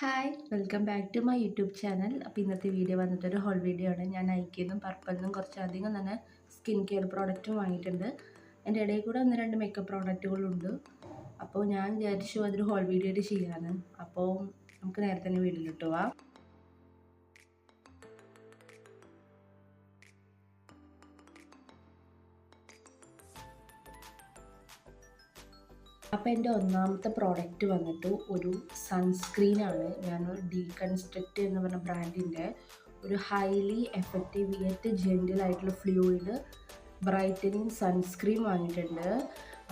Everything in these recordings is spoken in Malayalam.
Hi welcome back to my YouTube channel. അപ്പോൾ ഇന്നത്തെ വീഡിയോ വന്നിട്ടൊരു ഹോൾ വീഡിയോ ആണ്. ഞാൻ നൈക്കിന്നും പർപ്പിളിന്നും കുറച്ചധികം തന്നെ സ്കിൻ കെയർ പ്രോഡക്റ്റും വാങ്ങിയിട്ടുണ്ട്. എൻ്റെ ഇടയിൽ കൂടെ ഒന്ന് രണ്ട് മേക്കപ്പ് പ്രോഡക്റ്റുകളുണ്ട്. അപ്പോൾ ഞാൻ വിചാരിച്ചു അതൊരു ഹോൾ വീഡിയോ ആയിട്ട് ചെയ്യാമെന്ന്. അപ്പോൾ നമുക്ക് നേരെ തന്നെ വീഡിയോയിലിട്ട് പോവാം. അപ്പോൾ എൻ്റെ ഒന്നാമത്തെ പ്രോഡക്റ്റ് വന്നിട്ട് ഒരു സൺസ്ക്രീനാണ്. ഞാനൊരു ഡീകൺസ്ട്രക്റ്റ് എന്ന് പറഞ്ഞ ബ്രാൻഡിൻ്റെ ഒരു ഹൈലി എഫക്റ്റീവ് യെറ്റ് ജെൻറ്റിൽ ആയിട്ടുള്ള ഫ്ലൂയിഡ് ബ്രൈറ്റനിങ് സൺസ്ക്രീൻ വാങ്ങിയിട്ടുണ്ട്.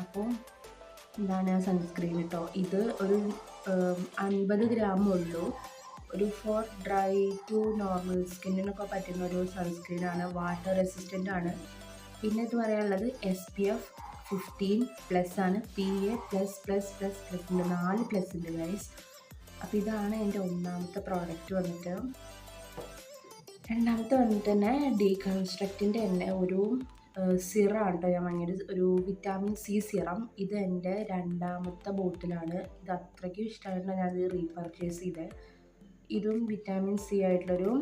അപ്പോൾ എന്താണ് ആ സൺസ്ക്രീൻ കേട്ടോ. ഇത് ഒരു 50 ഗ്രാമുള്ളൂ. ഒരു ഫോർ ഡ്രൈ ടു നോർമൽ സ്കിന്നിനൊക്കെ പറ്റുന്ന ഒരു സൺസ്ക്രീനാണ്. വാട്ടർ റെസിസ്റ്റൻ്റ് ആണ്. പിന്നെ ഇത് പറയാനുള്ളത് SPF 15+ ആണ്. PA++++ ഉണ്ട്. 4 പ്ലസ് ഉണ്ട് ഗൈസ്. അപ്പോൾ ഇതാണ് എൻ്റെ ഒന്നാമത്തെ പ്രോഡക്റ്റ് വന്നിട്ട്. രണ്ടാമത്തെ വന്നിട്ട് തന്നെ ഡീകൺസ്ട്രക്റ്റിൻ്റെ തന്നെ ഒരു സിറാണ് കേട്ടോ. ഞാൻ വാങ്ങിയത് ഒരു വിറ്റാമിൻ C സിറം. ഇത് എൻ്റെ രണ്ടാമത്തെ ബോട്ടിലാണ്. ഇത് അത്രയ്ക്കും ഇഷ്ടമായിട്ടാണ് ഞാനത് റീപർച്ചേസ് ചെയ്തത്. ഇതും വിറ്റാമിൻ C ആയിട്ടുള്ളൊരു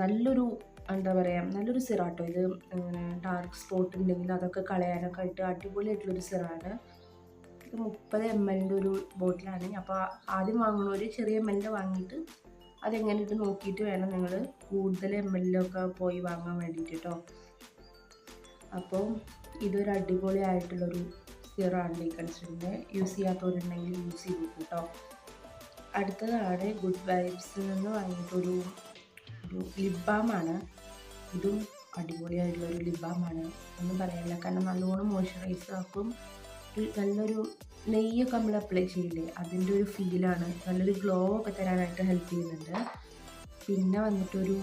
നല്ലൊരു എന്താ പറയുക നല്ലൊരു സിറാട്ടോ. ഇത് ഡാർക്ക് സ്പോട്ട് ഉണ്ടെങ്കിൽ അതൊക്കെ കളയാനൊക്കെ ആയിട്ട് അടിപൊളിയായിട്ടുള്ളൊരു സിറാണ്. ഇത് 30 ml ഒരു ബോട്ടിലാണ്. അപ്പോൾ ആദ്യം വാങ്ങുന്നവർ ചെറിയ ML വാങ്ങിയിട്ട് അതെങ്ങനെ ഇട്ട് നോക്കിയിട്ട് വേണം നിങ്ങൾ കൂടുതൽ ML പോയി വാങ്ങാൻ വേണ്ടിയിട്ട് കേട്ടോ. അപ്പോൾ ഇതൊരു അടിപൊളിയായിട്ടുള്ളൊരു സിറാണ്. ഡീകൺസ്ട്രക്റ്റിൻ്റെ യൂസ് ചെയ്യാത്തവരുണ്ടെങ്കിൽ യൂസ് ചെയ്തു കേട്ടോ. അടുത്തതാണ് ഗുഡ് വൈബ്സിൽ നിന്ന് വാങ്ങിയിട്ടൊരു ലിപ് ബാമാണ്. ഇതും അടിപൊളിയായിട്ടുള്ളൊരു ലിപ് ബാമാണ്. ഒന്നും പറയാനില്ല. കാരണം നല്ലോണം മോയ്സ്ചറൈസ് ആക്കും. നല്ലൊരു നെയ്യൊക്കെ നമ്മൾ അപ്ലൈ ചെയ്യില്ലേ, അതിൻ്റെ ഒരു ഫീലാണ്. നല്ലൊരു ഗ്ലോ ഒക്കെ തരാനായിട്ട് ഹെൽപ്പ് ചെയ്യുന്നുണ്ട്. പിന്നെ വന്നിട്ടൊരു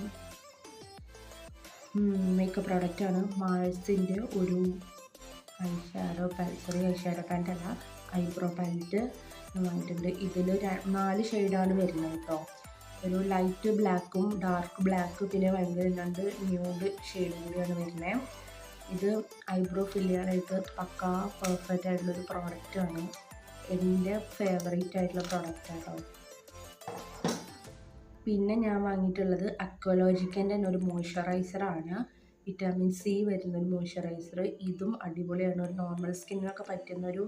മേക്കപ്പ് പ്രോഡക്റ്റാണ്. മാൾസിൻ്റെ ഒരു ഐഷാഡോ പാലറ്റ് അല്ല, ഐബ്രോ പാലറ്റ് വാങ്ങിയിട്ടുണ്ട്. ഇതിൽ 4 ഷെയ്ഡാണ് വരുന്നത് കേട്ടോ. ഒരു ലൈറ്റ് ബ്ലാക്കും ഡാർക്ക് ബ്ലാക്ക് പിന്നെ ഭയങ്കര 2 ന്യൂഡ് ഷെയ്ഡും കൂടിയാണ് വരുന്നത്. ഇത് ഐബ്രോ ഫില്ല് ചെയ്യാനായിട്ട് പക്കാ പെർഫെക്റ്റ് ആയിട്ടുള്ളൊരു പ്രോഡക്റ്റാണ്. എൻ്റെ ഫേവറേറ്റ് ആയിട്ടുള്ള പ്രോഡക്റ്റാണ് കേട്ടോ. പിന്നെ ഞാൻ വാങ്ങിയിട്ടുള്ളത് അക്വലോജിക്കൻ്റെ തന്നെ ഒരു മോയ്സ്ചറൈസറാണ്. വിറ്റാമിൻ C വരുന്നൊരു മോയ്സ്ചറൈസർ. ഇതും അടിപൊളിയാണ്. ഒരു നോർമൽ സ്കിന്നിനൊക്കെ പറ്റുന്ന ഒരു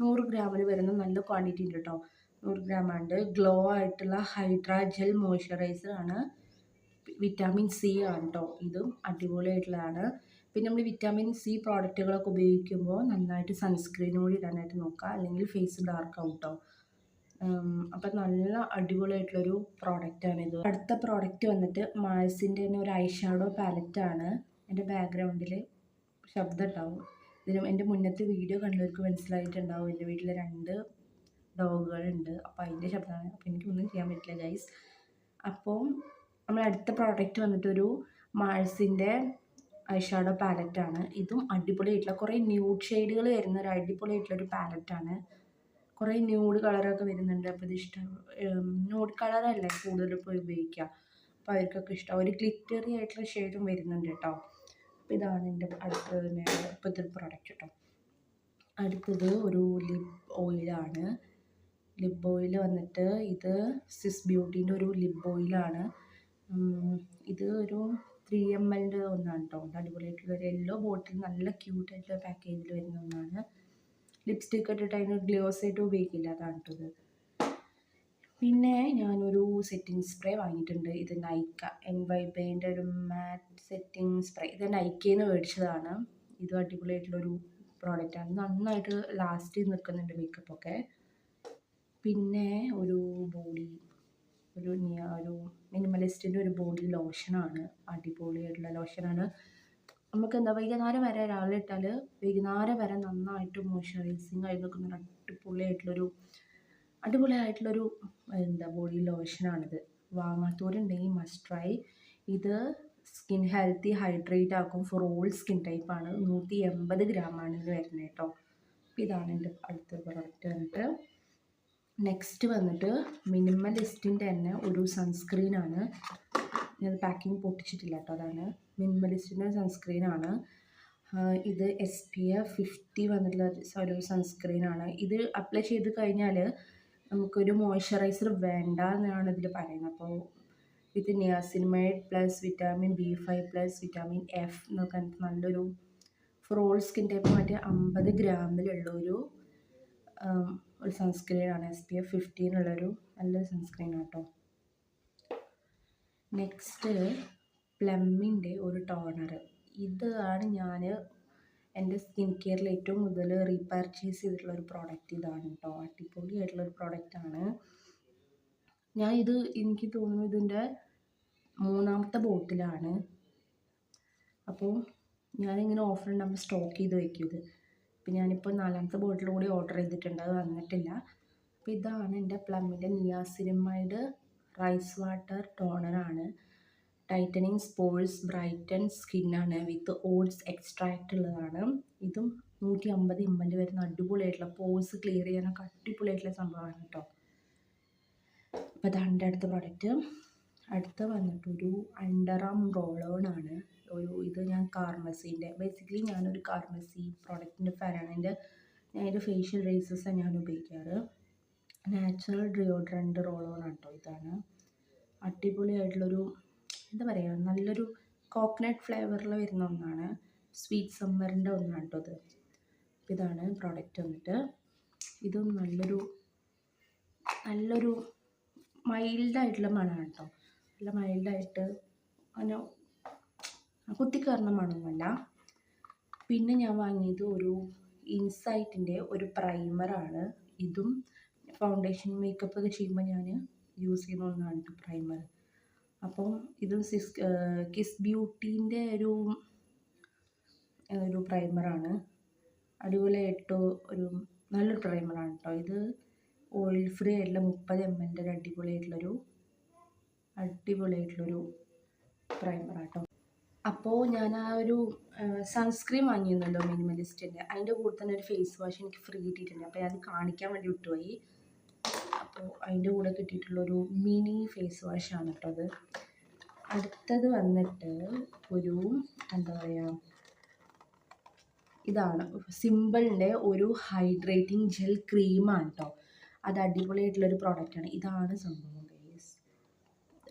100 ഗ്രാമിൽ വരുന്ന നല്ല ക്വാണ്ടിറ്റി ഉണ്ട് കേട്ടോ. 100 ഗ്രാമുണ്ട്. ഗ്ലോ ആയിട്ടുള്ള ഹൈഡ്രാ ജെൽ മോയ്സ്ചറൈസറാണ്. വിറ്റാമിൻ C ആണ് കേട്ടോ. ഇതും അടിപൊളിയായിട്ടുള്ളതാണ്. പിന്നെ നമ്മൾ വിറ്റാമിൻ C പ്രോഡക്റ്റുകളൊക്കെ ഉപയോഗിക്കുമ്പോൾ നന്നായിട്ട് സൺസ്ക്രീൻ കൂടി ഇടാനായിട്ട് നോക്കുക, അല്ലെങ്കിൽ ഫേസ് ഡാർക്ക് ആവും കേട്ടോ. അപ്പം നല്ല അടിപൊളിയായിട്ടുള്ളൊരു പ്രോഡക്റ്റാണിത്. അടുത്ത പ്രോഡക്റ്റ് വന്നിട്ട് മാൾസിൻ്റെ തന്നെ ഒരു ഐഷാഡോ പാലറ്റാണ്. എൻ്റെ ബാക്ക്ഗ്രൗണ്ടിൽ ശബ്ദം ഉണ്ടാവും. എൻ്റെ മുന്നത്തെ വീഡിയോ കണ്ടവർക്ക് മനസ്സിലായിട്ടുണ്ടാവും. എൻ്റെ വീട്ടിൽ 2 ഡോഗുകളുണ്ട്. അപ്പോൾ അതിൻ്റെ ശബ്ദമാണ്. അപ്പോൾ എനിക്കൊന്നും ചെയ്യാൻ പറ്റില്ല ഗൈസ്. അപ്പോൾ നമ്മൾ അടുത്ത പ്രോഡക്റ്റ് വന്നിട്ടൊരു മാൾസിൻ്റെ ഐഷാഡോ പാലറ്റാണ്. ഇതും അടിപൊളിയായിട്ടുള്ള കുറേ ന്യൂഡ് ഷെയ്ഡുകൾ വരുന്ന ഒരു അടിപൊളിയായിട്ടുള്ളൊരു പാലറ്റാണ്. കുറേ ന്യൂഡ് കളറൊക്കെ വരുന്നുണ്ട്. അപ്പോൾ ഇത് ഇഷ്ടം ന്യൂഡ് കളറല്ലേ കൂടുതൽ ഇപ്പോൾ ഉപയോഗിക്കുക. അപ്പോൾ അവർക്കൊക്കെ ഇഷ്ടം. ഒരു ഗ്ലിറ്ററി ആയിട്ടുള്ള ഷെയ്ഡും വരുന്നുണ്ട് കേട്ടോ. അപ്പോൾ ഇതാണ് എൻ്റെ ഇപ്പോഴത്തെ പ്രോഡക്റ്റ് കേട്ടോ. അടുത്തത് ഒരു ലിപ് ഓയിലാണ്. ലിപ് ഓയിൽ വന്നിട്ട് ഇത് സ്വിസ് ബ്യൂട്ടീൻ്റെ ഒരു ലിപ് ഓയിലാണ്. ഇത് ഒരു 3 ml ഒന്നാണ് കേട്ടോ. അടിപൊളിയായിട്ടുള്ള ഒരു യെല്ലോ ബോട്ടിൽ നല്ല ക്യൂട്ടായിട്ടുള്ള പാക്കേജിൽ വരുന്ന ഒന്നാണ്. ലിപ്സ്റ്റിക്ക് ഇട്ടിട്ട് അതിന് ഗ്ലോസ് ആയിട്ട് ഉപയോഗിക്കില്ല, അതാണ് കേട്ടത്. പിന്നെ ഞാനൊരു സെറ്റിംഗ് സ്പ്രേ വാങ്ങിയിട്ടുണ്ട്. ഇത് നൈക്ക എൻവൈബേൻ്റെ ഒരു മാറ്റ് സെറ്റിംഗ് സ്പ്രേ. ഇത് നൈക്കയിൽ നിന്ന് മേടിച്ചതാണ്. ഇതും അടിപൊളിയായിട്ടുള്ളൊരു പ്രോഡക്റ്റാണ്. നന്നായിട്ട് ലാസ്റ്റ് നിൽക്കുന്നുണ്ട് മേക്കപ്പൊക്കെ. പിന്നെ ഒരു മിനിമലിസ്റ്റിൻ്റെ ഒരു ബോഡി ലോഷനാണ്. അടിപൊളിയായിട്ടുള്ള ലോഷനാണ്. നമുക്ക് എന്താ വൈകുന്നേരം വരെ രാവിലെ ഇട്ടാൽ വൈകുന്നേരം വരെ നന്നായിട്ട് മോയ്സ്ചറൈസിങ് ആയി നിൽക്കുന്ന അടിപൊളിയായിട്ടുള്ളൊരു ബോഡി ലോഷനാണിത്. വാങ്ങാത്തവരുണ്ടെങ്കിൽ മസ്റ്റ് ട്രൈ. ഇത് സ്കിൻ ഹെൽത്തി ഹൈഡ്രേറ്റ് ആക്കും. ഫോർ ഓൾ സ്കിൻ ടൈപ്പാണ്. 180 ഗ്രാമാണ് ഇത് വരുന്നത് കേട്ടോ. ഇതാണ് എൻ്റെ അടുത്ത പ്രോഡക്റ്റ് വന്നിട്ട്. നെക്സ്റ്റ് വന്നിട്ട് മിനിമലിസ്റ്റിൻ്റെ തന്നെ ഒരു സൺസ്ക്രീനാണ്. ഞാൻ പാക്കിങ് പൊട്ടിച്ചിട്ടില്ല കേട്ടോ. അതാണ് മിനിമലിസ്റ്റിൻ്റെ സൺസ്ക്രീനാണ്. ഇത് SPF 50 വന്നിട്ടുള്ള ഒരു സൺസ്ക്രീനാണ്. ഇത് അപ്ലൈ ചെയ്ത് കഴിഞ്ഞാൽ നമുക്കൊരു മോയ്സ്ചറൈസർ വേണ്ട എന്നാണ് ഇതിൽ പറയുന്നത്. അപ്പോൾ with niacinamide plus vitamin B5 plus vitamin F എന്നൊക്കെ നല്ലൊരു ഫോർ ഓൾ സ്കിൻ ടൈപ്പ് മറ്റേ 50 ഗ്രാമിലുള്ള ഒരു സൺസ്ക്രീനാണ്. SPF 15 ഉള്ളൊരു നല്ലൊരു സൺസ്ക്രീൻ കേട്ടോ. നെക്സ്റ്റ് പ്ലമ്മിൻ്റെ ഒരു ടോണർ. ഇതാണ് ഞാൻ എൻ്റെ സ്കിൻ കെയറിൽ ഏറ്റവും കൂടുതൽ റീപർച്ചേസ് ചെയ്തിട്ടുള്ളൊരു പ്രോഡക്റ്റ് ഇതാണ് കേട്ടോ. അടിപൊളിയായിട്ടുള്ളൊരു പ്രോഡക്റ്റാണ്. എനിക്ക് തോന്നുന്നു ഇതിൻ്റെ 3ാമത്തെ ബോട്ടിലാണ്. അപ്പോൾ ഞാനിങ്ങനെ ഓഫർ ഉണ്ടാകുമ്പോൾ സ്റ്റോക്ക് ചെയ്ത് വയ്ക്കും ഇത്. അപ്പോൾ ഞാനിപ്പോൾ 4ാമത്തെ ബോട്ടിൽ കൂടി ഓർഡർ ചെയ്തിട്ടുണ്ട്, അത് വന്നിട്ടില്ല. അപ്പോൾ ഇതാണ് എൻ്റെ പ്ലമ്മിൻ്റെ നിയാസിനമൈഡ് റൈസ് വാട്ടർ ടോണറാണ്. ടൈറ്റനിങ് സ്പോർസ് ബ്രൈറ്റൻ സ്കിന്നാണ് വിത്ത് ഓട്സ് എക്സ്ട്രാക്റ്റ് ഉള്ളതാണ്. ഇതും 150 ml വരുന്ന അടിപൊളിയായിട്ടുള്ള പോഴ്സ് ക്ലിയർ ചെയ്യാനൊക്കെ അടിപൊളിയായിട്ടുള്ള സംഭവമാണ് കേട്ടോ. അപ്പോൾ അതാണ് എൻ്റെ അടുത്ത പ്രോഡക്റ്റ്. അടുത്ത വന്നിട്ടൊരു അണ്ടർ ആം റോൾ ആണ്. ഇത് ഞാൻ കാർമസീൻ്റെ, ബേസിക്കലി ഞാനൊരു കാർമസി പ്രോഡക്റ്റിൻ്റെ ഫാനാണ്. ഞാൻ ഫേഷ്യൽ റേസസാണ് ഞാൻ ഉപയോഗിക്കാറ്. നാച്ചുറൽ ഡ്രിയോഡ്രൻ്റ് റോൾ ഓൺ കേട്ടോ. ഇതാണ് അടിപൊളിയായിട്ടുള്ളൊരു എന്താ പറയുക, നല്ലൊരു കോക്കനട്ട് ഫ്ലേവറിൽ വരുന്ന ഒന്നാണ്. സ്വീറ്റ് സമ്മറിൻ്റെ ഒന്നാണ് കേട്ടോ ഇത്. ഇതാണ് പ്രോഡക്റ്റ് വന്നിട്ട്. ഇതും നല്ലൊരു മൈൽഡായിട്ടുള്ള മണമാണ് കേട്ടോ. നല്ല മൈൽഡായിട്ട് അങ്ങനെ കുത്തിക്കയറുന്ന മണമൊന്നുമല്ല. പിന്നെ ഞാൻ വാങ്ങിയത് ഒരു ഇൻസൈറ്റിൻ്റെ ഒരു പ്രൈമറാണ്. ഇതും ഫൗണ്ടേഷൻ മേക്കപ്പ് ഒക്കെ ചെയ്യുമ്പോൾ ഞാൻ യൂസ് ചെയ്യുന്ന ഒന്നാണ് കേട്ടോ പ്രൈമർ. അപ്പോൾ ഇതും കിസ് ബ്യൂട്ടീൻ്റെ ഒരു പ്രൈമറാണ്. അടിപൊളിയായിട്ട് നല്ലൊരു പ്രൈമറാണ് കേട്ടോ. ഇത് ഓയിൽ ഫ്രീ ആയിട്ടുള്ള 30 ml ഒരു അടിപൊളിയായിട്ടുള്ളൊരു പ്രൈമറാണ് കേട്ടോ. അപ്പോൾ ഞാൻ ആ ഒരു സൺസ്ക്രീൻ വാങ്ങിയിരുന്നല്ലോ മിനിമലിസ്റ്റിൻ്റെ, അതിൻ്റെ കൂടെ തന്നെ ഒരു ഫേസ് വാഷ് എനിക്ക് ഫ്രീ കിട്ടിയിട്ടുണ്ട്. അപ്പോൾ അത് കാണിക്കാൻ വേണ്ടി വിട്ടുപോയി. അപ്പോൾ അതിൻ്റെ കൂടെ കിട്ടിയിട്ടുള്ളൊരു മിനി ഫേസ് വാഷാണ് കേട്ടോ അത്. അടുത്തത് വന്നിട്ട് ഒരു എന്താ പറയുക, ഇതാണ് സിമ്പിളിൻ്റെ ഒരു ഹൈഡ്രേറ്റിംഗ് ജെൽ ക്രീമാണ് കേട്ടോ. അത് അടിപൊളിയായിട്ടുള്ളൊരു പ്രോഡക്റ്റാണ്. ഇതാണ് സംഭവം ഗൈസ്,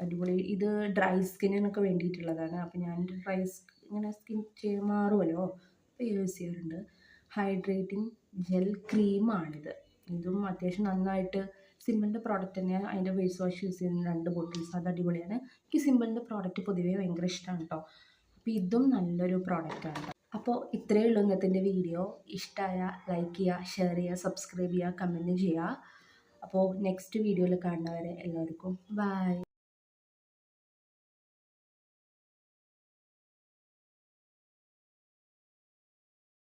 അടിപൊളി. ഇത് ഡ്രൈ സ്കിന്നിനൊക്കെ വേണ്ടിയിട്ടുള്ളതാണ്. അപ്പോൾ ഞാൻ ഇങ്ങനെ സ്കിൻ മാറുമല്ലോ, അപ്പോൾ യൂസ് ചെയ്യാറുണ്ട്. ഹൈഡ്രേറ്റിംഗ് ജെൽ ക്രീമാണിത്. ഇതും അത്യാവശ്യം നന്നായിട്ട് സിമ്പിളിൻ്റെ പ്രോഡക്റ്റ് തന്നെയാണ്. അതിൻ്റെ ഫേസ് വാഷ് യൂസ് ചെയ്യുന്ന 2 ബോട്ടിൽസ്, അത് അടിപൊളിയാണ്. എനിക്ക് സിമ്പിളിൻ്റെ പ്രോഡക്റ്റ് പൊതുവേ ഭയങ്കര ഇഷ്ടമാണ് കേട്ടോ. അപ്പോൾ ഇതും നല്ലൊരു പ്രോഡക്റ്റാണ്. അപ്പോൾ ഇത്രയേ ഉള്ളൂ ഇന്നത്തെ വീഡിയോ. ഇഷ്ടമായ ലൈക്ക് ചെയ്യുക, ഷെയർ ചെയ്യുക, സബ്സ്ക്രൈബ് ചെയ്യുക, കമൻറ്റ് ചെയ്യുക. അപ്പോൾ നെക്സ്റ്റ് വീഡിയോയിൽ കാണുന്നവരെ എല്ലാവർക്കും ബൈ.